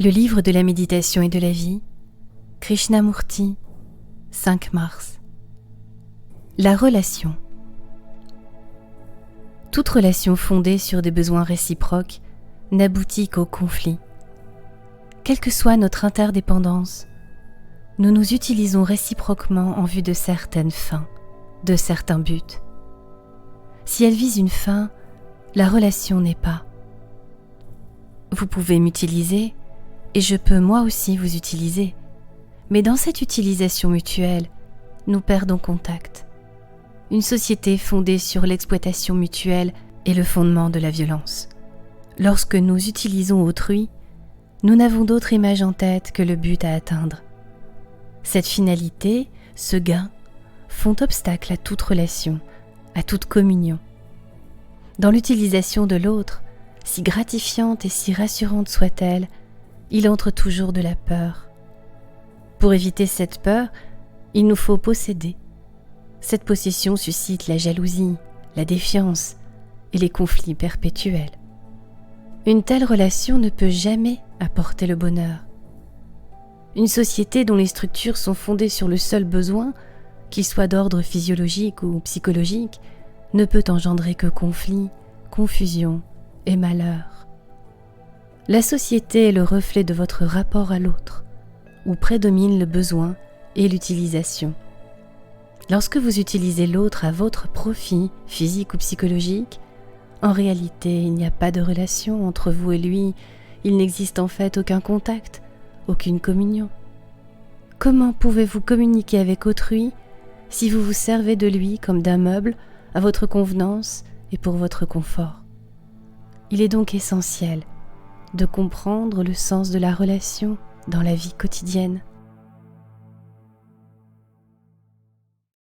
Le livre de la méditation et de la vie, Krishnamurti, 5 mars. La relation. Toute relation fondée sur des besoins réciproques n'aboutit qu'au conflit. Quelle que soit notre interdépendance, nous nous utilisons réciproquement en vue de certaines fins, de certains buts. Si elle vise une fin, la relation n'est pas. Vous pouvez m'utiliser et je peux moi aussi vous utiliser, mais dans cette utilisation mutuelle, nous perdons contact. Une société fondée sur l'exploitation mutuelle est le fondement de la violence. Lorsque nous utilisons autrui, nous n'avons d'autre image en tête que le but à atteindre. Cette finalité, ce gain, font obstacle à toute relation, à toute communion. Dans l'utilisation de l'autre, si gratifiante et si rassurante soit-elle, il entre toujours de la peur. Pour éviter cette peur, il nous faut posséder. Cette possession suscite la jalousie, la défiance et les conflits perpétuels. Une telle relation ne peut jamais apporter le bonheur. Une société dont les structures sont fondées sur le seul besoin, qu'il soit d'ordre physiologique ou psychologique, ne peut engendrer que conflit, confusion et malheur. La société est le reflet de votre rapport à l'autre, où prédomine le besoin et l'utilisation. Lorsque vous utilisez l'autre à votre profit, physique ou psychologique, en réalité, il n'y a pas de relation entre vous et lui, il n'existe en fait aucun contact, aucune communion. Comment pouvez-vous communiquer avec autrui si vous vous servez de lui comme d'un meuble à votre convenance et pour votre confort? Il est donc essentiel de comprendre le sens de la relation dans la vie quotidienne.